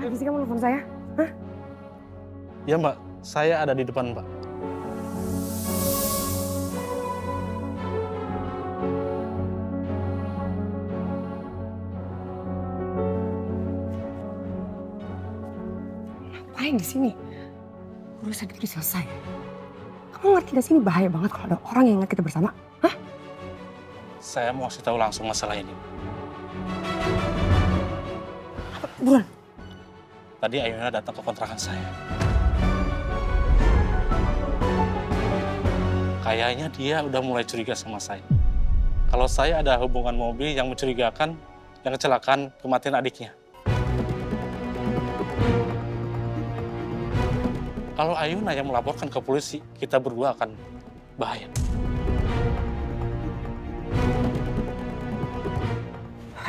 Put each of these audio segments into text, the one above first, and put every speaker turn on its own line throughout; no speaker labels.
Kenapa sih kamu nelfon saya? Hah?
Ya Mbak, saya ada di depan Mbak.
Ngapain di sini? Urusan itu udah selesai. Kamu ngerti gak sih ini bahaya banget kalau ada orang yang ingat kita bersama? Hah?
Saya mau kasih tahu langsung masalah ini.
Apa? Buruan.
Tadi Ayuna datang ke kontrakan saya. Kayaknya dia udah mulai curiga sama saya. Kalau saya ada hubungan mobil yang mencurigakan, yang kecelakaan kematian adiknya. Kalau Ayuna yang melaporkan ke polisi, kita berdua akan bahaya.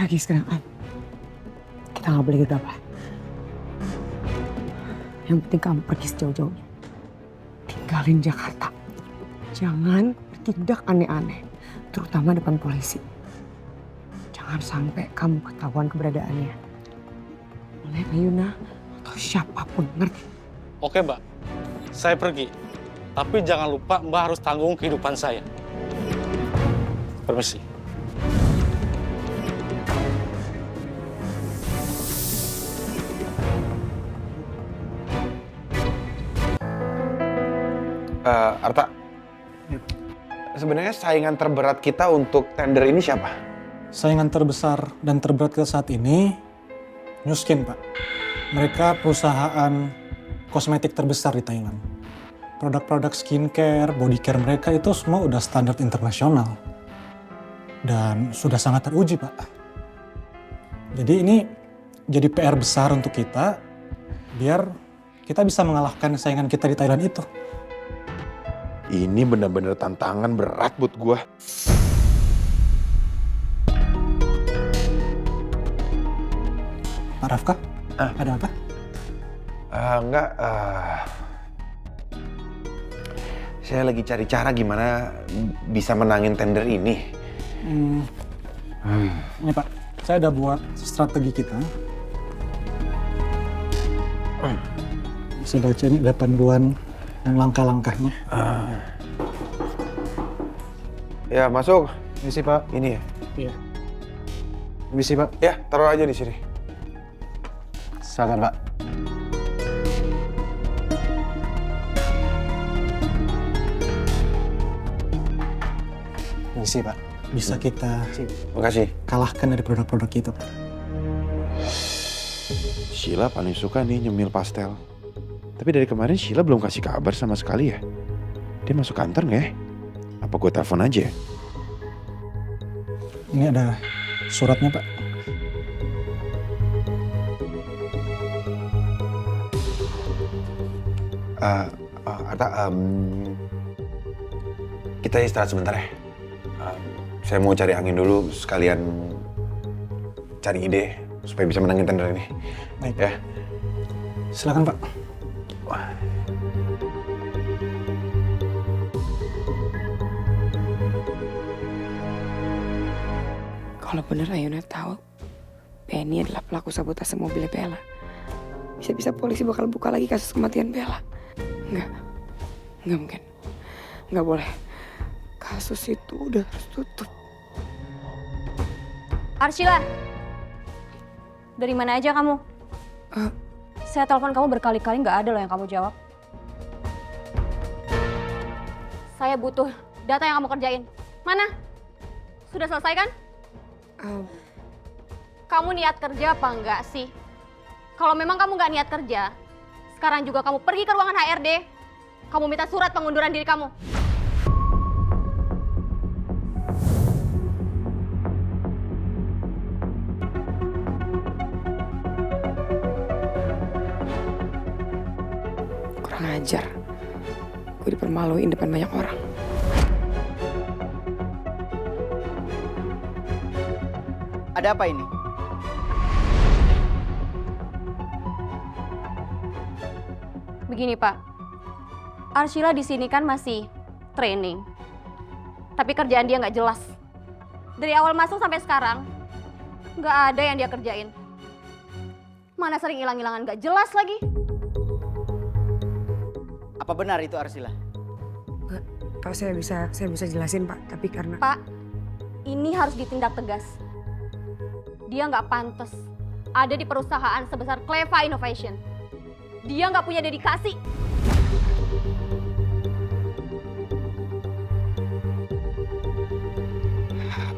Lagi sekarang, kita nggak boleh gegabah. Yang penting kamu pergi sejauh-jauhnya. Tinggalin Jakarta. Jangan bertindak aneh-aneh, terutama depan polisi. Jangan sampai kamu ketahuan keberadaannya. Oleh Ayuna atau siapapun, ngerti?
Oke Mbak, saya pergi. Tapi jangan lupa Mbak harus tanggung kehidupan saya. Permisi.
Arta, sebenarnya saingan terberat kita untuk tender ini siapa?
Saingan terbesar dan terberat kita saat ini, Nu Skin, Pak. Mereka perusahaan kosmetik terbesar di Thailand. Produk-produk skincare, body care mereka itu semua udah standar internasional. Dan sudah sangat teruji, Pak. Jadi ini jadi PR besar untuk kita, biar kita bisa mengalahkan saingan kita di Thailand itu.
Ini benar-benar tantangan berat buat gua.
Pak Rafka, ada apa?
Enggak, saya lagi cari cara gimana bisa menangin tender ini.
Ini Pak, saya udah buat strategi kita. Bisa baca ini, ada panduan dan langkah-langkahnya.
Ya, masuk.
Misi Pak.
Ini ya?
Iya. Misi Pak.
Ya, taruh aja di sini.
Silakan Pak. Misi Pak. Bisa kita
Makasih.
kalahkan dari produk-produk itu Pak.
Sheila paling suka nih nyemil pastel. Tapi dari kemarin Sheila belum kasih kabar sama sekali ya. Dia masuk kantor nggak ya? Apa gue telepon aja?
Ini ada suratnya Pak.
Arta, kita istirahat sebentar ya. Saya mau cari angin dulu sekalian cari ide supaya bisa menangin tender ini.
Baik.
Ya.
Silakan Pak.
Kalau bener Ayuna tahu Penny adalah pelaku sabotase mobilnya Bella, bisa-bisa polisi bakal buka lagi kasus kematian Bella. Enggak mungkin. Enggak boleh. Kasus itu udah harus tutup.
Arshila, dari mana aja kamu? Saya telepon kamu berkali-kali nggak ada loh yang kamu jawab. Saya butuh data yang kamu kerjain. Mana? Sudah selesai kan? Kamu niat kerja apa enggak sih? Kalau memang kamu nggak niat kerja, sekarang juga kamu pergi ke ruangan HRD. Kamu minta surat pengunduran diri kamu.
Kurang ajar. Gue dipermaluin depan banyak orang.
Ada apa ini?
Begini Pak, Arshila di sini kan masih training, tapi kerjaan dia nggak jelas. Dari awal masuk sampai sekarang, nggak ada yang dia kerjain. Mana sering hilang-hilangan gak jelas lagi.
Apa benar itu Arsila?
Pak, saya bisa jelasin Pak, tapi karena
Pak, ini harus ditindak tegas. Dia nggak pantas ada di perusahaan sebesar Cleva Innovation. Dia nggak punya dedikasi.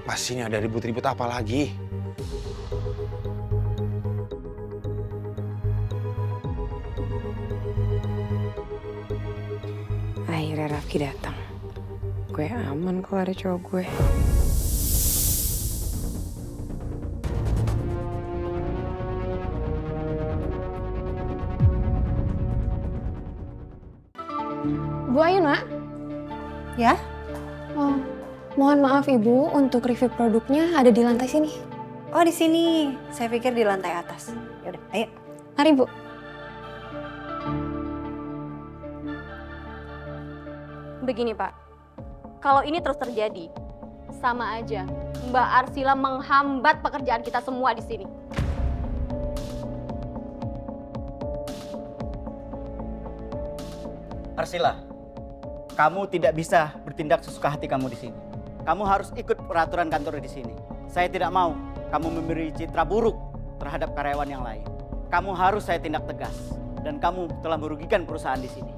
Apa sih ini ada ribut-ribut apa lagi?
akhirnya Rafki datang. Gue aman kalau ada cowok gue.
Bu Ayuna?
Ya?
Oh, mohon maaf Ibu, untuk review produknya ada di lantai sini.
Oh di sini. Saya pikir di lantai atas. Yaudah, ayo.
Mari Bu.
Begini Pak, kalau ini terus terjadi, sama aja Mbak Arsila menghambat pekerjaan kita semua di sini.
Arsila, kamu tidak bisa bertindak sesuka hati kamu di sini. Kamu harus ikut peraturan kantor di sini. Saya tidak mau kamu memberi citra buruk terhadap karyawan yang lain. Kamu harus saya tindak tegas. Dan kamu telah merugikan perusahaan di sini.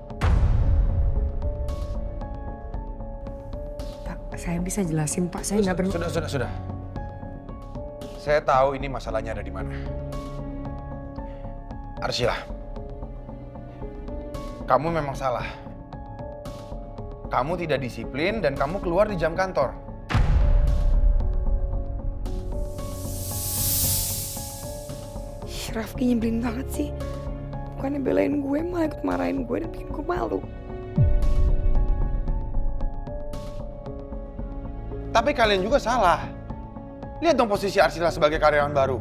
Pak, saya bisa jelasin Pak, saya nggak
Sudah. Saya tahu ini masalahnya ada di mana. Arsila, kamu memang salah. Kamu tidak disiplin dan kamu keluar di jam kantor.
Rafki nyebelin banget sih. Bukannya belain gue, malah ikut marahin gue dan bikin gue malu.
Tapi kalian juga salah. Lihat dong posisi Arsila sebagai karyawan baru.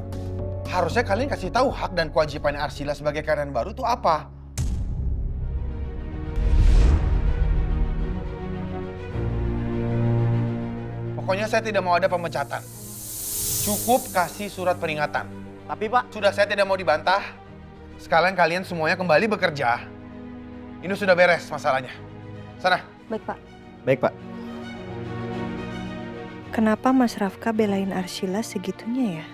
Harusnya kalian kasih tahu hak dan kewajiban Arsila sebagai karyawan baru itu apa. Pokoknya saya tidak mau ada pemecatan. Cukup kasih surat peringatan.
Tapi Pak,
Sudah, saya tidak mau dibantah. Sekalian kalian semuanya kembali bekerja. Ini sudah beres masalahnya. Sana.
Baik Pak.
baik Pak.
Kenapa Mas Rafka belain Arsila segitunya ya?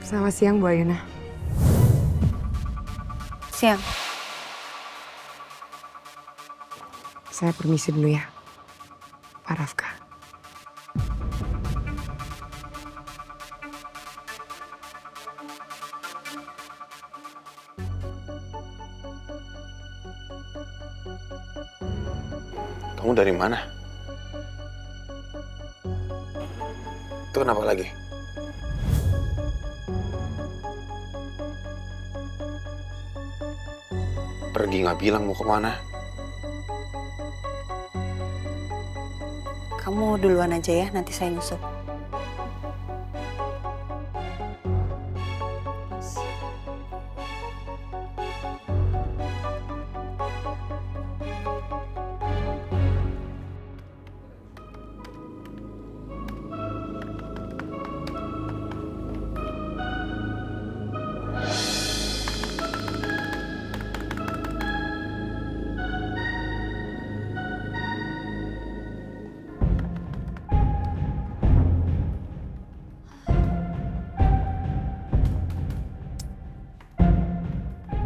Selamat siang Bu Ayuna.
Siang.
Saya permisi dulu ya, Pak Rafka.
Kamu dari mana? Itu kenapa lagi? Pergi nggak bilang mau kemana?
Kamu duluan aja ya, nanti saya nyusul.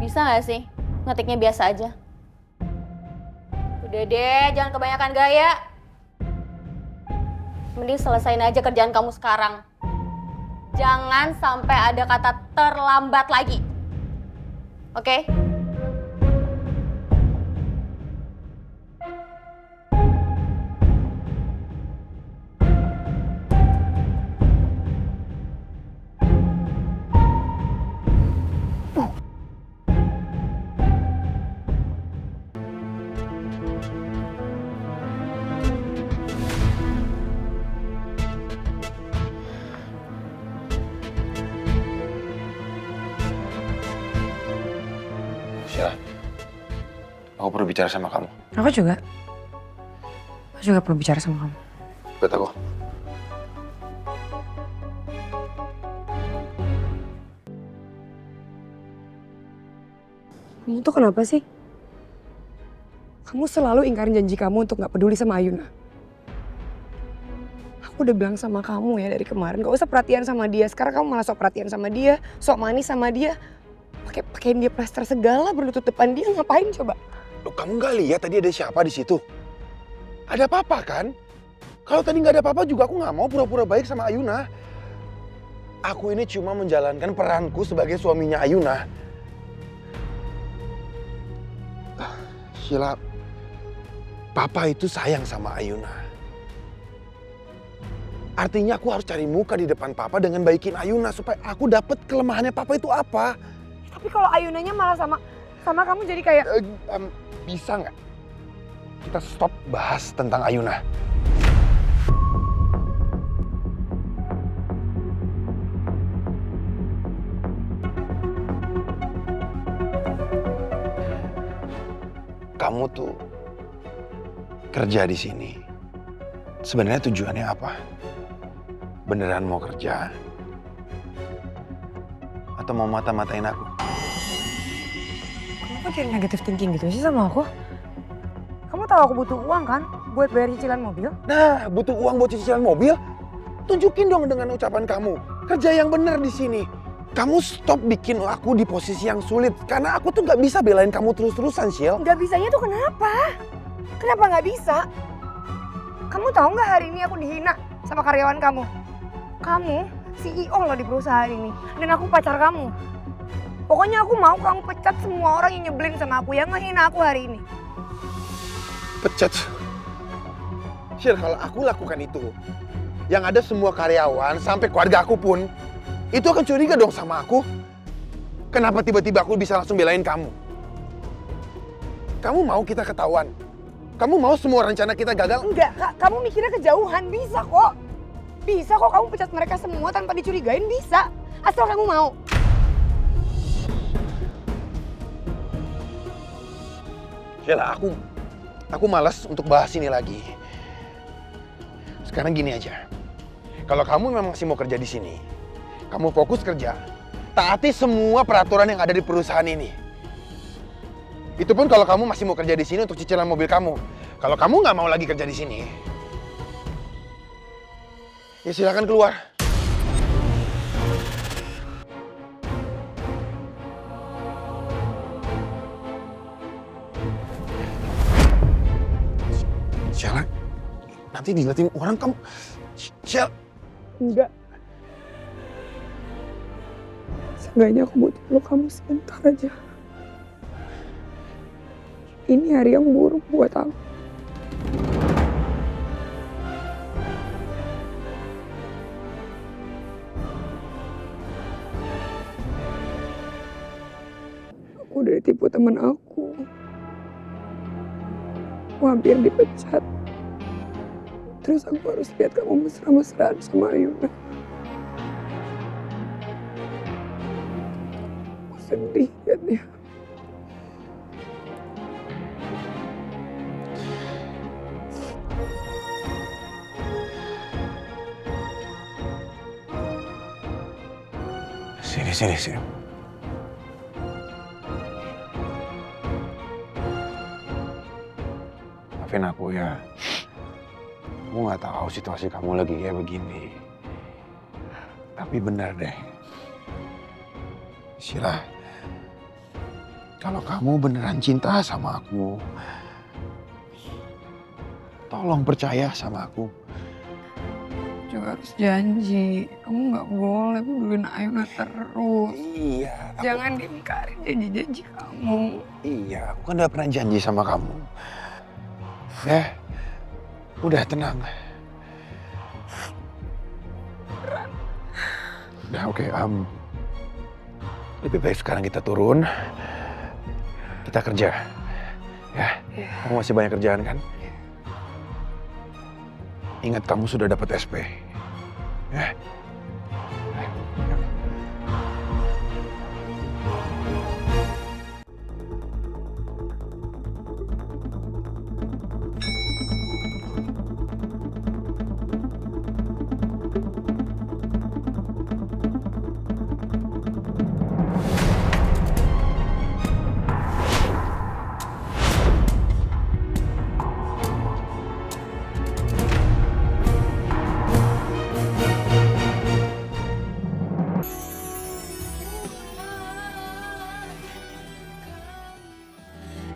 Bisa nggak sih ngetiknya biasa aja? Udah deh, jangan kebanyakan gaya. Mending selesain aja kerjaan kamu sekarang. Jangan sampai ada kata terlambat lagi. Oke?
perlu bicara sama kamu.
Aku juga perlu bicara sama kamu.
Ikut aku.
Kamu tuh kenapa sih? Kamu selalu ingkarin janji kamu untuk gak peduli sama Ayuna. Aku udah bilang sama kamu ya dari kemarin, gak usah perhatian sama dia. Sekarang kamu malah sok perhatian sama dia, sok manis sama dia. Pakein dia plester segala berlutut depan dia, ngapain coba?
Loh, kamu nggak lihat tadi ada siapa di situ? Ada papa kan? Kalau tadi nggak ada papa juga aku nggak mau pura-pura baik sama Ayuna. Aku ini cuma menjalankan peranku sebagai suaminya Ayuna. Sheila, papa itu sayang sama Ayuna. Artinya aku harus cari muka di depan papa dengan baikin Ayuna supaya aku dapat kelemahannya papa itu apa.
Tapi kalau Ayunanya malah sama kamu jadi kayak...
Bisa nggak kita stop bahas tentang Ayuna? Kamu tuh kerja di sini. Sebenarnya tujuannya apa? Beneran mau kerja? Atau mau mata-matain aku?
Kamu kok jadi negative thinking gitu sih sama aku? Kamu tahu aku butuh uang kan buat bayar cicilan mobil?
Nah, butuh uang buat cicilan mobil? Tunjukin dong dengan ucapan kamu. Kerja yang bener di sini. Kamu stop bikin aku di posisi yang sulit. Karena aku tuh gak bisa belain kamu terus-terusan, Syil.
Gak bisanya tuh kenapa? Kenapa gak bisa? Kamu tahu gak hari ini aku dihina sama karyawan kamu? Kamu CEO loh di perusahaan ini. Dan aku pacar kamu. Pokoknya aku mau kamu pecat semua orang yang nyebelin sama aku. Yang ngehina aku hari ini.
Pecat? Syil, kalau aku lakukan itu, yang ada semua karyawan sampai keluarga aku pun itu akan curiga dong sama aku. Kenapa tiba-tiba aku bisa langsung belain kamu? Kamu mau kita ketahuan? Kamu mau semua rencana kita gagal?
Enggak, Kak. Kamu mikirnya kejauhan. Bisa kok. Bisa kok kamu pecat mereka semua tanpa dicurigain. Bisa. Asal kamu mau.
Sheila, aku malas untuk bahas ini lagi. Sekarang gini aja. Kalau kamu memang masih mau kerja di sini, kamu fokus kerja, taati semua peraturan yang ada di perusahaan ini. Itu pun kalau kamu masih mau kerja di sini untuk cicilan mobil kamu. Kalau kamu nggak mau lagi kerja di sini, ya silakan keluar. Sheila, nanti dilihatin orang kamu. Sheila.
Enggak. Seenggaknya aku butuh peluk kamu sebentar aja. Ini hari yang buruk buat aku. Aku udah ditipu teman aku. Aku hampir dipecat. Terus aku harus lihat kamu mesra-mesraan sama Ayuna. Aku sedih liatnya.
Sini. Maafin aku ya. Aku nggak tahu situasi kamu lagi kayak begini. Tapi benar deh. Sheila, kalau kamu beneran cinta sama aku, tolong percaya sama aku.
Juga harus janji, kamu nggak boleh pedulin Ayuna terus.
Iya.
Jangan diingkarin janji-janji kamu.
Iya, aku kan udah pernah janji sama kamu. Ya, udah tenang. Udah oke, lebih baik sekarang kita turun, kita kerja. Ya, kamu masih banyak kerjaan kan? Ingat kamu sudah dapat SP. Ya.